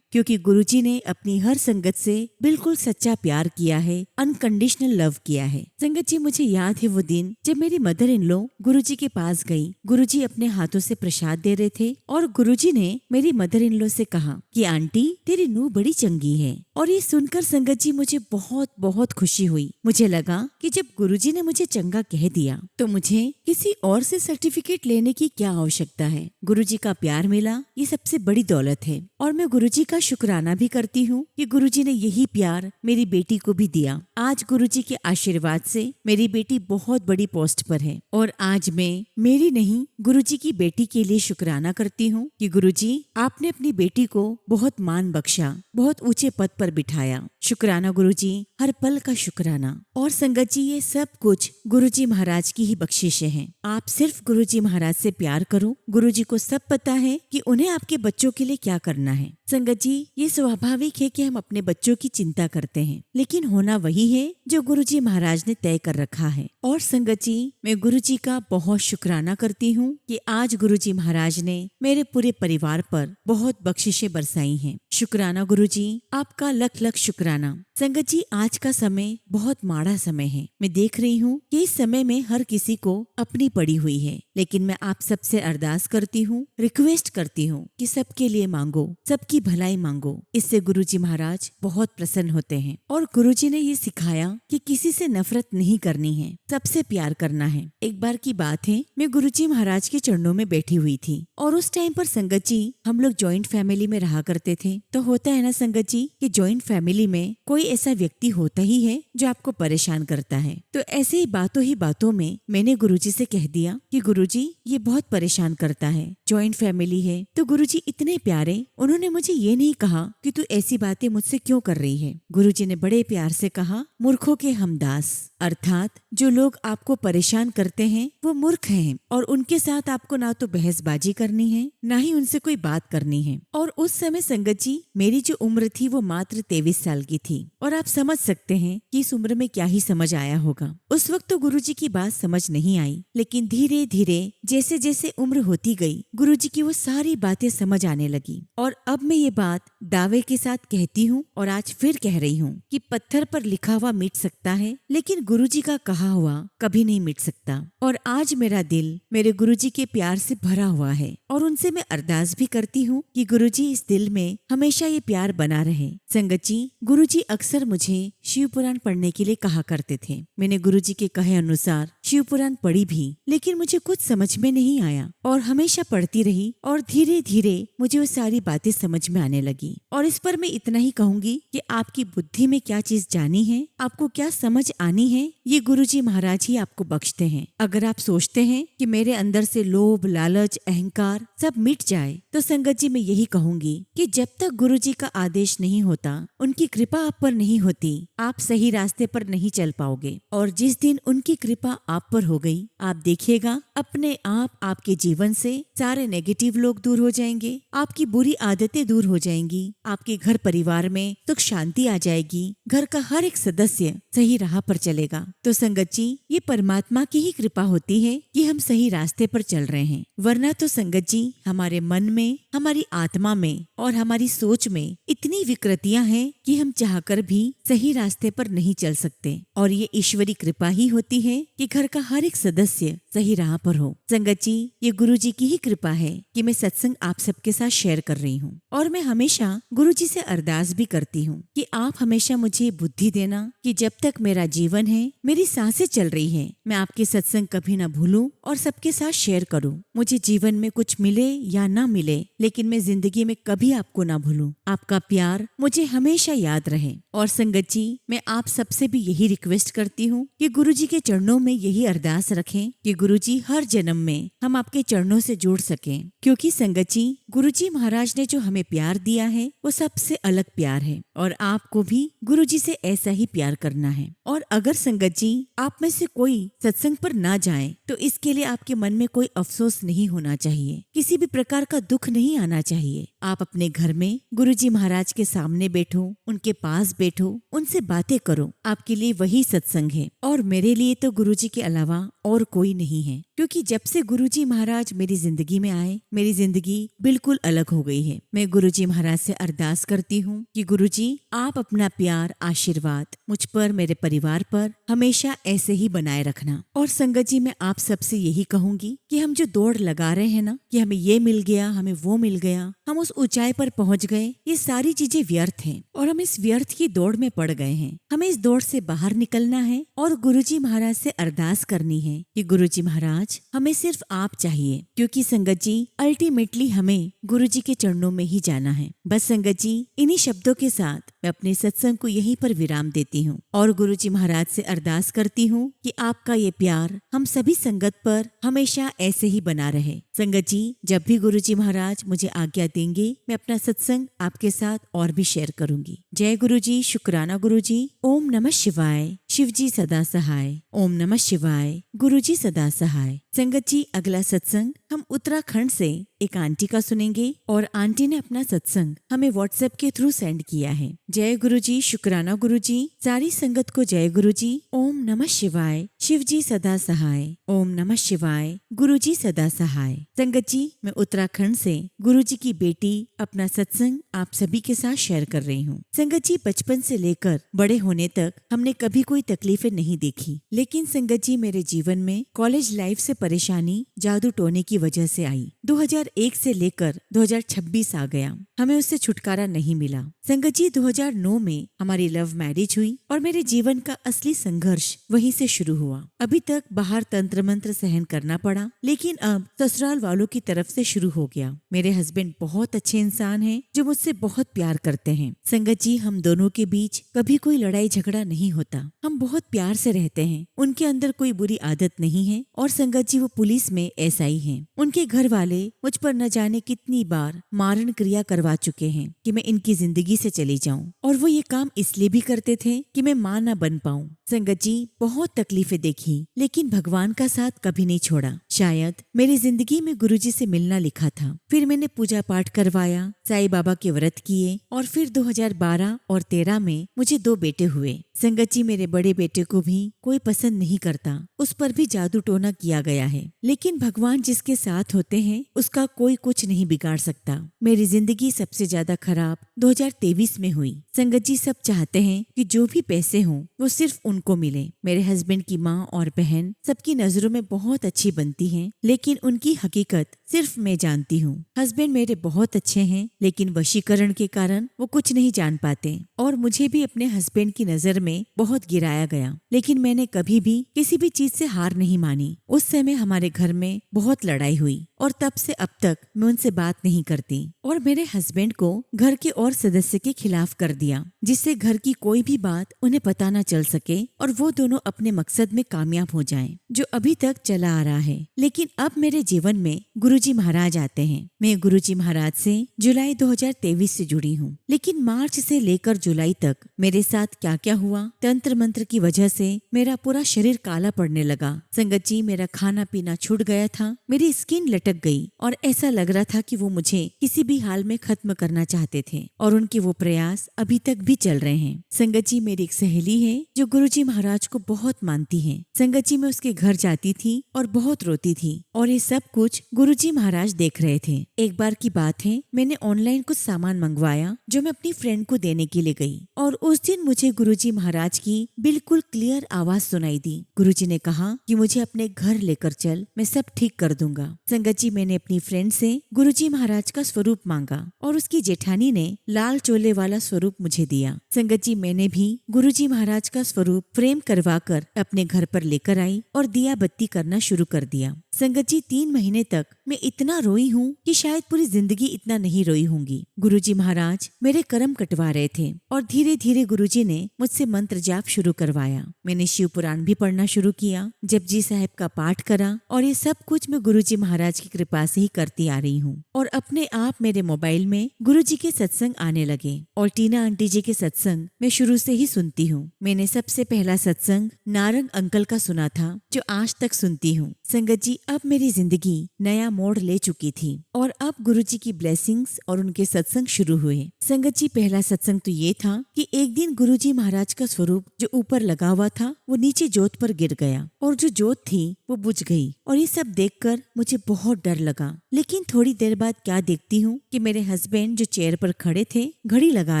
क्योंकि गुरुजी ने अपनी हर संगत से बिल्कुल सच्चा प्यार किया है, अनकंडीशनल लव किया है। संगत जी, मुझे याद है वो दिन जब मेरी मदर इन लॉ गुरुजी के पास गई। गुरुजी अपने हाथों से प्रसाद दे रहे थे और गुरुजी ने मेरी मदर इन लॉ से कहा कि आंटी, तेरी नूह बड़ी चंगी है। और ये सुनकर संगत जी मुझे बहुत बहुत खुशी हुई। मुझे लगा कि जब गुरुजी ने मुझे चंगा कह दिया तो मुझे किसी और से सर्टिफिकेट लेने की क्या आवश्यकता है। गुरुजी का प्यार मिला, ये सबसे बड़ी दौलत है। और मैं गुरुजी का शुक्राना भी करती हूँ कि गुरुजी ने यही प्यार मेरी बेटी को भी दिया। आज गुरुजी के आशीर्वाद से मेरी बेटी बहुत बड़ी पोस्ट पर है। और आज मैं मेरी नहीं, गुरुजी की बेटी के लिए शुक्राना करती हूँ कि गुरुजी, आपने अपनी बेटी को बहुत मान बख्शा, बहुत ऊंचे पद पर बिठाया। शुक्राना गुरुजी, हर पल का शुक्राना। और संगत जी, ये सब कुछ गुरुजी महाराज की ही बख्शिशें हैं। आप सिर्फ गुरुजी महाराज से प्यार करो। गुरुजी को सब पता है कि उन्हें आपके बच्चों के लिए क्या करना है। संगत जी, ये स्वाभाविक है कि हम अपने बच्चों की चिंता करते हैं, लेकिन होना वही है जो गुरुजी महाराज ने तय कर रखा है। और संगत जी, मैं गुरुजी का बहुत शुक्राना करती हूँ कि आज गुरुजी महाराज ने मेरे पूरे परिवार पर बहुत बख्शिशें बरसाई हैं। शुक्राना गुरुजी, आपका लख लख शुक्राना। संगत जी, आज का समय बहुत माड़ा समय है। मैं देख रही हूँ कि इस समय में हर किसी को अपनी पड़ी हुई है, लेकिन मैं आप सबसे अरदास करती हूँ, रिक्वेस्ट करती हूँ कि सबके लिए मांगो, सबकी भलाई मांगो। इससे गुरुजी महाराज बहुत प्रसन्न होते हैं। और गुरुजी ने ये सिखाया कि किसी से नफरत नहीं करनी है, सबसे प्यार करना है। एक बार की बात है, मैं गुरुजी महाराज के चरणों में बैठी हुई थी और उस टाइम पर संगत जी, हम लोग जॉइंट फैमिली में रहा करते थे। तो होता है ना संगत जी कि जॉइंट फैमिली में कोई ऐसा व्यक्ति होता ही है जो आपको परेशान करता है। तो ऐसे ही बातों में मैंने गुरुजी से कह दिया कि गुरुजी, ये बहुत परेशान करता है। जॉइंट फैमिली है तो गुरुजी इतने प्यारे, उन्होंने मुझे ये नहीं कहा कि तू ऐसी बातें मुझसे क्यों कर रही है। गुरुजी ने बड़े प्यार से कहा, मूर्खों के हमदास, अर्थात जो लोग आपको परेशान करते हैं वो मूर्ख हैं और उनके साथ आपको ना तो बहसबाजी करनी है, ना ही उनसे कोई बात करनी है। और उस समय संगत जी, मेरी जो उम्र थी वो मात्र 23 साल की थी। और आप समझ सकते हैं कि इस उम्र में क्या ही समझ आया होगा। उस वक्त तो गुरुजी की बात समझ नहीं आई, लेकिन धीरे धीरे जैसे जैसे उम्र होती गई, गुरुजी की वो सारी बातें समझ आने लगी। और अब मैं ये बात दावे के साथ कहती हूँ और आज फिर कह रही हूँ कि पत्थर पर लिखा हुआ मिट सकता है, लेकिन गुरुजी का कहा हुआ कभी नहीं मिट सकता। और आज मेरा दिल मेरे गुरुजी के प्यार से भरा हुआ है और उनसे मैं अरदास भी करती हूँ कि गुरुजी इस दिल में हमेशा ये प्यार बना रहे। संगत जी, गुरुजी अक्सर मुझे शिव पुराण पढ़ने के लिए कहा करते थे। मैंने गुरुजी के कहे अनुसार शिव पुराण पढ़ी भी, लेकिन मुझे कुछ समझ में नहीं आया और हमेशा पढ़ती रही और धीरे धीरे मुझे वो सारी बातें समझ में आने लगी। और इस पर मैं इतना ही कहूंगी कि आपकी बुद्धि में क्या चीज जानी है, आपको क्या समझ आनी है, ये गुरुजी महाराज ही आपको बख्शते हैं। अगर आप सोचते हैं कि मेरे अंदर से लोभ, लालच, अहंकार सब मिट जाए, तो संगत जी मैं यही कहूंगी कि जब तक गुरुजी का आदेश नहीं होता, उनकी कृपा आप पर नहीं होती, आप सही रास्ते पर नहीं चल पाओगे। और जिस दिन उनकी कृपा आप पर हो गई, आप देखिएगा अपने आप आपके जीवन से सारे नेगेटिव लोग दूर हो जाएंगे, आपकी बुरी आदतें दूर हो जाएंगी, आपके घर परिवार में सुख शांति आ जाएगी, घर का हर एक सदस्य सही राह पर चलेगा। तो संगत जी, ये परमात्मा की ही कृपा होती है कि हम सही रास्ते पर चल रहे हैं, वरना तो संगत जी हमारे मन में, हमारी आत्मा में और हमारी सोच में इतनी विकृतियां हैं कि हम चाहकर भी सही रास्ते पर नहीं चल सकते। और ये ईश्वरी कृपा ही होती है कि घर का हर एक सदस्य सही राह पर हो। संगत जी, ये गुरुजी की ही कृपा है कि मैं सत्संग आप सबके साथ शेयर कर रही हूँ। और मैं हमेशा गुरुजी से अरदास भी करती हूँ कि आप हमेशा मुझे बुद्धि देना कि जब तक मेरा जीवन है, मेरी सांसें चल रही है, मैं आपके सत्संग कभी ना भूलूं और सबके साथ शेयर करूं। मुझे जीवन में कुछ मिले या ना मिले, लेकिन मैं जिंदगी में कभी आपको ना भूलूं। आपका प्यार मुझे हमेशा याद रहे। और संगत जी, मैं आप सबसे भी यही रिक्वेस्ट करती हूँ कि गुरुजी के चरणों में यही अरदास रखें कि गुरुजी हर जन्म में हम आपके चरणों से जुड़ सकें, क्योंकि संगत जी, गुरुजी महाराज ने जो हमें प्यार दिया है वो सबसे अलग प्यार है और आपको भी गुरुजी से ऐसा ही प्यार करना है। और अगर संगत जी आप में से कोई सत्संग पर ना जाए तो इसके लिए आपके मन में कोई अफसोस नहीं होना चाहिए, किसी भी प्रकार का दुख नहीं आना चाहिए। आप अपने घर में गुरुजी महाराज के सामने बैठो, उनके पास बैठो, उनसे बातें करो, आपके लिए वही सत्संग है। और मेरे लिए तो गुरुजी के अलावा और कोई नहीं है, क्योंकि जब से गुरुजी महाराज मेरी जिंदगी में आए मेरी जिंदगी बिल्कुल अलग हो गई है। मैं गुरुजी महाराज से अरदास करती हूँ कि गुरुजी आप अपना प्यार आशीर्वाद मुझ पर, मेरे परिवार पर हमेशा ऐसे ही बनाए रखना। और संगत जी मैं आप सबसे यही कहूंगी कि हम जो दौड़ लगा रहे हैं ना, कि हमें ये मिल गया, हमें वो मिल गया, हम उस ऊंचाई पर पहुंच गए, ये सारी चीजें व्यर्थ हैं और हम इस व्यर्थ की दौड़ में पड़ गए हैं। हमें इस दौड़ से बाहर निकलना है और गुरुजी महाराज से अरदास करनी है कि गुरुजी महाराज हमें सिर्फ आप चाहिए, क्योंकि संगत जी अल्टीमेटली हमें गुरुजी के चरणों में ही जाना है। बस संगत जी इन्हीं शब्दों के साथ मैं अपने सत्संग को यहीं पर विराम देती हूँ और गुरुजी महाराज से अरदास करती हूँ कि आपका ये प्यार हम सभी संगत पर हमेशा ऐसे ही बना रहे। संगत जी जब भी गुरुजी महाराज मुझे आज्ञा देंगे मैं अपना सत्संग आपके साथ और भी शेयर करूंगी। जय गुरुजी, शुक्राना गुरुजी। ओम नमः शिवाय। शिवजी सदा सहाय। ओम नमः शिवाय। गुरुजी सदा सहाय। संगत जी अगला सत्संग हम उत्तराखंड से एक आंटी का सुनेंगे और आंटी ने अपना सत्संग हमें व्हाट्सएप के थ्रू सेंड किया है। जय गुरुजी, शुक्राना गुरुजी। सारी संगत को जय गुरुजी। ओम नमः शिवाय। शिवजी सदा सहाय। ओम नमः शिवाय। गुरुजी सदा सहाय। संगत जी मैं उत्तराखंड से गुरुजी की बेटी अपना सत्संग आप सभी के साथ शेयर कर रही हूँ। संगत जी बचपन से लेकर बड़े होने तक हमने कभी कोई तकलीफें नहीं देखी, लेकिन संगत जी मेरे जीवन में कॉलेज लाइफ से परेशानी जादू टोने की वजह से आई। 2001 से लेकर 2026 आ गया, हमें उससे छुटकारा नहीं मिला। संगत जी 2009 में हमारी लव मैरिज हुई और मेरे जीवन का असली संघर्ष वहीं से शुरू हुआ। अभी तक बाहर तंत्र मंत्र सहन करना पड़ा, लेकिन अब ससुराल वालों की तरफ से शुरू हो गया। मेरे हस्बैंड बहुत अच्छे इंसान हैं जो मुझसे बहुत प्यार करते हैं। संगत जी हम दोनों के बीच कभी कोई लड़ाई झगड़ा नहीं होता, हम बहुत प्यार से रहते हैं। उनके अंदर कोई बुरी आदत नहीं है और संगत जी वो पुलिस में एसआई हैं। उनके घर वाले मुझ पर न जाने कितनी बार मारण क्रिया करवा चुके हैं कि मैं इनकी जिंदगी से चली जाऊं, और वो ये काम इसलिए भी करते थे कि मैं मां न बन पाऊं। संगत जी बहुत तकलीफें देखी, लेकिन भगवान का साथ कभी नहीं छोड़ा। शायद मेरी जिंदगी में गुरुजी से मिलना लिखा था। फिर मैंने पूजा पाठ करवाया, साईं बाबा के व्रत किए और फिर 2012 और 13 में मुझे 2 बेटे हुए। संगत जी मेरे बड़े बेटे को भी कोई पसंद नहीं करता, उस पर भी जादू टोना किया गया है, लेकिन भगवान जिसके साथ होते हैं उसका कोई कुछ नहीं बिगाड़ सकता। मेरी जिंदगी सबसे ज्यादा खराब 2023 में हुई। संगत जी सब चाहते हैं कि जो भी पैसे हों वो सिर्फ उनको मिले। मेरे हस्बैंड की माँ और बहन सबकी नजरों में बहुत अच्छी बनती हैं, लेकिन उनकी हकीकत सिर्फ मैं जानती हूँ। हस्बैंड मेरे बहुत अच्छे हैं, लेकिन वशीकरण के कारण वो कुछ नहीं जान पाते और मुझे भी अपने हस्बैंड की नजर में बहुत गिराया गया, लेकिन मैंने कभी भी किसी भी चीज से हार नहीं मानी। उस समय हमारे घर में बहुत लड़ाई हुई और तब से अब तक मैं उनसे बात नहीं करती और मेरे हस्बैंड को घर के और सदस्य के खिलाफ कर दिया, जिससे घर की कोई भी बात उन्हें पता न चल सके और वो दोनों अपने मकसद में कामयाब हो जाएं, जो अभी तक चला आ रहा है। लेकिन अब मेरे जीवन में गुरुजी महाराज आते हैं। मैं गुरुजी महाराज से जुलाई 2023 से जुड़ी हूँ, लेकिन मार्च से लेकर जुलाई तक मेरे साथ क्या क्या हुआ, तंत्र मंत्र की वजह से मेरा पूरा शरीर काला पड़ने लगा। संगत जी मेरा खाना पीना छूट गया था, मेरी स्किन लटक गई और ऐसा लग रहा था कि वो मुझे किसी भी हाल में खत्म करना चाहते थे और उनके वो प्रयास अभी तक भी चल रहे हैं। संगत जी मेरी एक सहेली है जो गुरुजी महाराज को बहुत मानती है। संगत जी मैं उसके घर जाती थी और बहुत रोती थी और ये सब कुछ गुरुजी महाराज देख रहे थे। एक बार की बात है, मैंने ऑनलाइन कुछ सामान मंगवाया जो मैं अपनी फ्रेंड को देने के लिए गई और उस दिन मुझे गुरुजी महाराज की बिल्कुल क्लियर आवाज सुनाई दी। गुरुजी ने कहा कि मुझे अपने घर लेकर चल, मैं सब ठीक कर दूंगा। संगत जी मैंने अपनी फ्रेंड से गुरुजी महाराज का स्वरूप मांगा और उसकी जेठानी ने लाल चोले वाला स्वरूप मुझे दिया। संगत जी मैंने भी गुरुजी महाराज का स्वरूप फ्रेम करवा कर अपने घर पर लेकर आई और दिया बत्ती करना शुरू कर दिया। संगत जी 3 महीने तक मैं इतना रोई हूँ कि शायद पूरी जिंदगी इतना नहीं रोई होंगी। गुरुजी महाराज मेरे कर्म कटवा रहे थे और धीरे धीरे गुरुजी ने मुझसे मंत्र जाप शुरू करवाया। मैंने शिव पुराण भी पढ़ना शुरू किया, जपजी साहिब का पाठ करा और ये सब कुछ मैं गुरुजी महाराज की कृपा से ही करती आ रही हूँ। और अपने आप मेरे मोबाइल में गुरुजी के सत्संग आने लगे और टीना आंटी जी के सत्संग मैं शुरू से ही सुनती हूँ। मैंने सबसे पहला सत्संग नारंग अंकल का सुना था, जो आज तक सुनती हूँ। संगत जी, अब मेरी जिंदगी नया मोड़ ले चुकी थी और अब गुरुजी की ब्लेसिंग्स और उनके सत्संग शुरू हुए। संगत जी, पहला सत्संग तो ये था कि एक दिन गुरुजी महाराज का स्वरूप जो ऊपर लगा हुआ था वो नीचे जोत पर गिर गया और जो जोत थी वो बुझ गई और ये सब देखकर मुझे बहुत डर लगा। लेकिन थोड़ी देर बाद क्या देखती हूँ कि मेरे हस्बैंड जो चेयर पर खड़े थे घड़ी लगा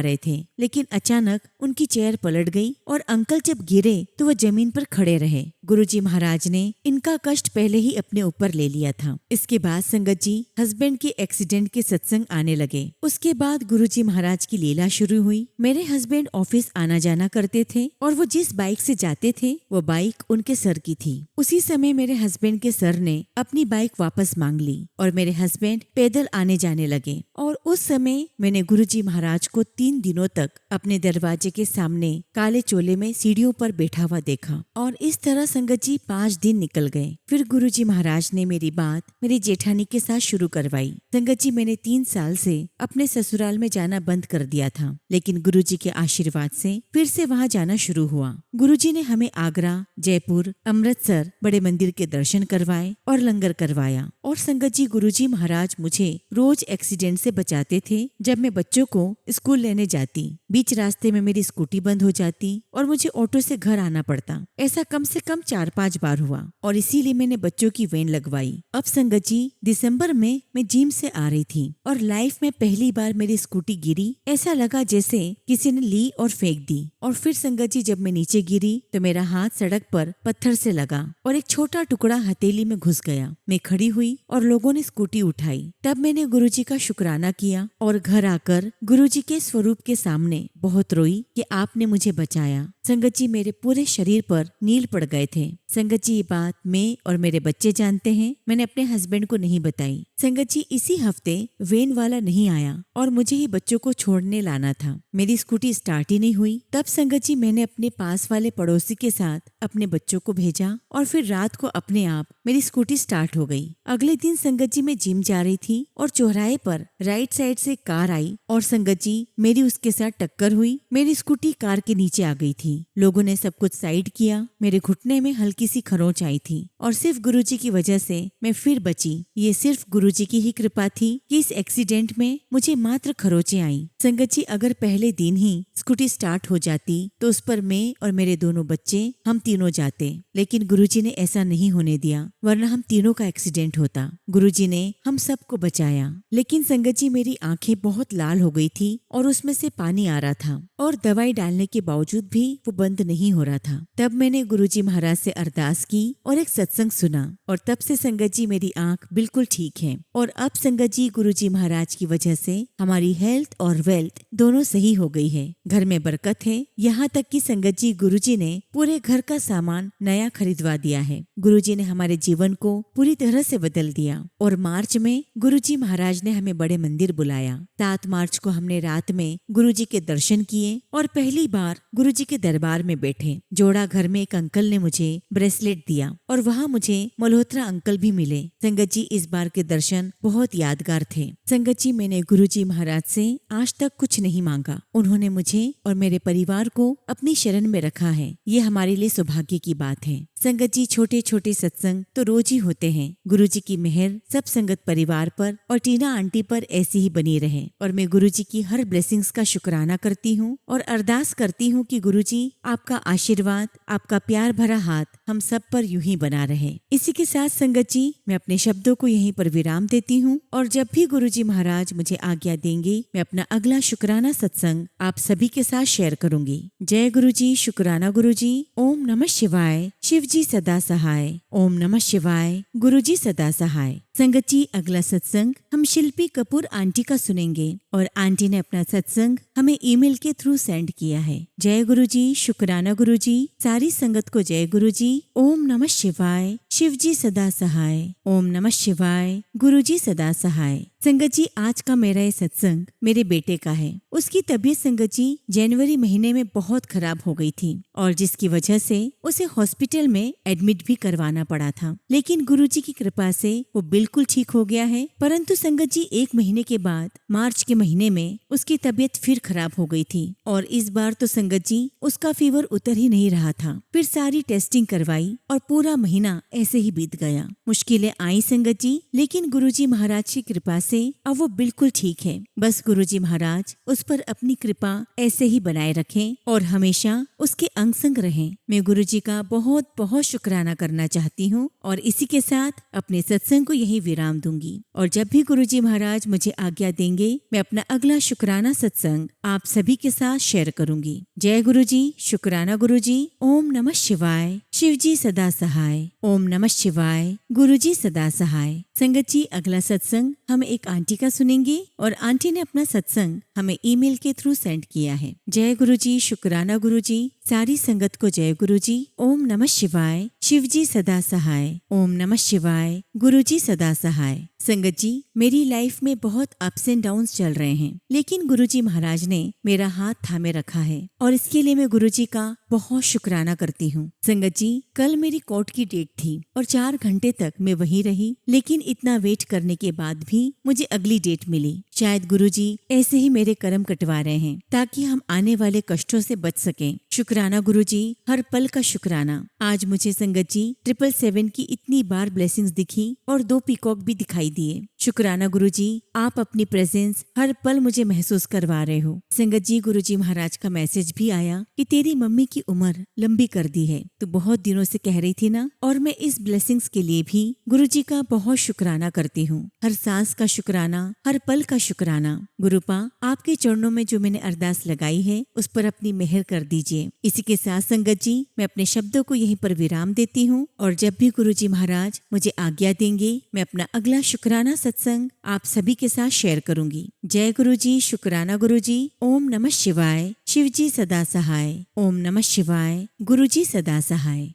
रहे थे, लेकिन अचानक उनकी चेयर पलट गई और अंकल जब गिरे तो वह जमीन पर खड़े रहे। गुरुजी महाराज ने इनका कष्ट पहले ही अपने ऊपर ले लिया था। इसके बाद संगत जी हस्बैंड के एक्सीडेंट के सत्संग आने लगे। उसके बाद गुरुजी महाराज की लीला शुरू हुई। मेरे हस्बैंड ऑफिस आना जाना करते थे और वो जिस बाइक से जाते थे वो बाइक उनके सर की थी। उसी समय मेरे हस्बैंड के सर ने अपनी बाइक वापस मांग ली और मेरे हस्बैंड पैदल आने जाने लगे। और उस समय मैंने गुरुजी महाराज को 3 दिनों तक अपने दरवाजे के सामने काले चोले में सीढ़ियों पर बैठा हुआ देखा। और इस तरह संगत जी 5 दिन निकल गए। फिर गुरुजी महाराज ने मेरी बात मेरी जेठानी के साथ शुरू करवाई। संगत जी, मैंने 3 साल से अपने ससुराल में जाना बंद कर दिया था, लेकिन गुरुजी के आशीर्वाद से फिर से वहाँ जाना शुरू हुआ। गुरुजी ने हमें आगरा, जयपुर, अमृतसर बड़े मंदिर के दर्शन करवाए और लंगर करवाया। और संगत जी, गुरुजी महाराज मुझे रोज एक्सीडेंट से बचाते थे। जब मैं बच्चों को स्कूल लेने जाती, बीच रास्ते में मेरी स्कूटी बंद हो जाती और मुझे ऑटो से घर आना पड़ता। ऐसा कम से कम 4-5 बार हुआ और इसीलिए मैंने बच्चों की वैन लगवाई। अब संगत जी, दिसंबर में मैं जिम से आ रही थी और लाइफ में पहली बार मेरी स्कूटी गिरी। ऐसा लगा जैसे किसी ने ली और फेंक दी। और फिर संगत जी, जब मैं नीचे गिरी तो मेरा हाथ सड़क पर पत्थर से लगा और एक छोटा टुकड़ा हथेली में घुस गया। मैं खड़ी हुई और लोगों ने स्कूटी उठाई। तब मैंने गुरुजी का शुक्राना किया और घर आकर गुरुजी के स्वरूप के सामने बहुत रोई कि आपने मुझे बचाया। संगत जी, मेरे पूरे शरीर पर नील पड़ गए थे। संगत जी, ये बात मैं और मेरे बच्चे जानते हैं। मैंने अपने हस्बैंड को नहीं बताई। संगत जी, इसी हफ्ते वैन वाला नहीं आया और मुझे ही बच्चों को छोड़ने लाना था। मेरी स्कूटी स्टार्ट ही नहीं हुई। तब संगत जी, मैंने अपने पास वाले पड़ोसी के साथ अपने बच्चों को भेजा और फिर रात को अपने आप मेरी स्कूटी स्टार्ट हो गई। अगले दिन संगत जी, मैं जिम जा रही थी और चौराहे पर राइट साइड से कार आई और संगत जी, मेरी उसके साथ टक्कर हुई। मेरी स्कूटी कार के नीचे आ गई थी। लोगों ने सब कुछ साइड किया। मेरे घुटने में हल्की सी खरोंच आई थी और सिर्फ गुरुजी की वजह से मैं फिर बची। ये सिर्फ गुरुजी की ही कृपा थी कि इस एक्सीडेंट में मुझे मात्र खरोंचें आई। संगत जी, अगर पहले दिन ही स्कूटी स्टार्ट हो जाती तो उस पर मैं और मेरे दोनों बच्चे, हम तीनों जाते। लेकिन गुरुजी ने ऐसा नहीं होने दिया, वरना हम तीनों का एक्सीडेंट होता। गुरुजी ने हम सबको बचाया। लेकिन संगत जी, मेरी आंखें बहुत लाल हो गई थी और उसमें से पानी आ रहा था और दवाई डालने के बावजूद भी वो बंद नहीं हो रहा था। तब मैंने गुरुजी महाराज से अरदास की और एक सत्संग सुना और तब से संगत जी मेरी आंख बिल्कुल ठीक है। और अब संगत जी, गुरुजी महाराज की वजह से हमारी हेल्थ और वेल्थ दोनों सही हो गई है। घर में बरकत है। यहाँ तक कि संगत जी, गुरुजी ने पूरे घर का सामान नया खरीदवा दिया है। गुरुजी ने हमारे जीवन को पूरी तरह से बदल दिया। और मार्च में गुरुजी महाराज ने हमें बड़े मंदिर बुलाया। 7 मार्च को हमने रात में गुरुजी के दर्शन किए और पहली बार गुरुजी के दरबार में बैठे। जोड़ा घर में एक अंकल ने मुझे ब्रेसलेट दिया और वहाँ मुझे मल्होत्रा अंकल भी मिले। संगत जी, इस बार के दर्शन बहुत यादगार थे। संगत जी, मैंने गुरुजी महाराज से आज तक कुछ नहीं मांगा। उन्होंने मुझे और मेरे परिवार को अपनी शरण में रखा है। ये हमारे लिए सौभाग्य की बात है। संगत जी, छोटे छोटे सत्संग तो रोज ही होते हैं। गुरुजी की मेहर सब संगत परिवार पर और टीना आंटी पर ऐसी ही बनी रहे। और मैं गुरुजी की हर ब्लेसिंग्स का शुक्राना करती हूँ और अरदास करती हूँ कि गुरुजी, आपका आशीर्वाद, आपका प्यार भरा हाथ हम सब पर यूं ही बना रहे। इसी के साथ संगत जी, मैं अपने शब्दों को यहीं पर विराम देती हूँ और जब भी गुरुजी महाराज मुझे आज्ञा देंगे, मैं अपना अगला शुक्राना सत्संग आप सभी के साथ शेयर करूंगी। जय गुरुजी, शुक्राना गुरुजी। ओम नमः शिवाय। शिव जी सदा सहाय। ओम नमः शिवाय। गुरुजी सदा सहाय। संगत जी, अगला सत्संग हम शिल्पी कपूर आंटी का सुनेंगे और आंटी ने अपना सत्संग हमें ईमेल के थ्रू सेंड किया है। जय गुरुजी, शुक्राना गुरुजी। सारी संगत को जय गुरुजी। ओम नमः शिवाय। शिव जी सदा सहाय। ओम नमः शिवाय। गुरुजी सदा सहाय। संगत जी, आज का मेरा ये सत्संग मेरे बेटे का है। उसकी तबीयत संगत जी जनवरी महीने में बहुत खराब हो गई थी और जिसकी वजह से उसे हॉस्पिटल में एडमिट भी करवाना पड़ा था। लेकिन गुरुजी की कृपा से वो बिल्कुल ठीक हो गया है। परंतु संगत जी 1 महीने के बाद मार्च के महीने में उसकी तबीयत फिर खराब हो गई थी और इस बार तो संगत जी उसका फीवर उतर ही नहीं रहा था। फिर सारी टेस्टिंग करवाई और पूरा महीना ऐसे ही बीत गया। मुश्किलें आई संगत जी, लेकिन गुरुजी महाराज की कृपा से अब वो बिल्कुल ठीक है। बस गुरुजी महाराज उस पर अपनी कृपा ऐसे ही बनाए रखें और हमेशा उसके अंग संग रहें। मैं गुरुजी का बहुत बहुत शुक्राना करना चाहती हूँ और इसी के साथ अपने सत्संग को यही विराम दूंगी। और जब भी गुरुजी महाराज मुझे आज्ञा देंगे, मैं अपना अगला शुक्राना सत्संग आप सभी के साथ शेयर करूंगी। जय गुरुजी, शुक्राना गुरुजी। ओम नमः शिवाय। शिवजी सदा सहाय। ओम नमः शिवाय। गुरुजी सदा सहाय। संगत जी, अगला सत्संग हम एक आंटी का सुनेंगे और आंटी ने अपना सत्संग हमें ईमेल के थ्रू सेंड किया है। जय गुरुजी, शुक्राना गुरुजी। सारी संगत को जय गुरुजी। ओम नमः शिवाय। शिवजी सदा सहाय। ओम नमः शिवाय। गुरुजी सदा सहाय। संगत जी, मेरी लाइफ में बहुत अप्स एंड डाउन्स चल रहे हैं, लेकिन गुरुजी महाराज ने मेरा हाथ थामे रखा है और इसके लिए मैं गुरुजी का बहुत शुक्राना करती हूँ। संगत जी, कल मेरी कोर्ट की डेट थी और 4 घंटे तक मैं वहीं रही, लेकिन इतना वेट करने के बाद भी मुझे अगली डेट मिली। शायद गुरुजी ऐसे ही मेरे कर्म कटवा रहे हैं ताकि हम आने वाले कष्टों से बच सकें। शुक्राना गुरुजी, हर पल का शुक्राना। आज मुझे संगत जी 777 की इतनी बार ब्लेसिंग्स दिखी और 2 पीकॉक भी दिखाई दिए। शुक्राना गुरुजी, आप अपनी प्रेजेंस हर पल मुझे महसूस करवा रहे हो। संगत जी, गुरुजी महाराज का मैसेज भी आया कि तेरी मम्मी की उम्र लंबी कर दी है, तो बहुत दिनों से कह रही थी ना। और मैं इस ब्लेसिंग्स के लिए भी गुरुजी का बहुत शुक्राना करती हूँ। हर सांस का शुक्राना, हर पल का शुक्राना। गुरुपा, आपके चरणों में जो मैंने अरदास लगाई है उस पर अपनी मेहर कर दीजिए। इसी के साथ संगत जी, मैं अपने शब्दों को यहीं पर विराम देती हूँ और जब भी गुरुजी महाराज मुझे आज्ञा देंगे, मैं अपना अगला शुक्राना सत्संग आप सभी के साथ शेयर करूंगी। जय गुरुजी, शुक्राना गुरुजी। ओम नमः शिवाय। शिवजी सदा सहाय। ओम नमः शिवाय। गुरुजी सदा सहाय।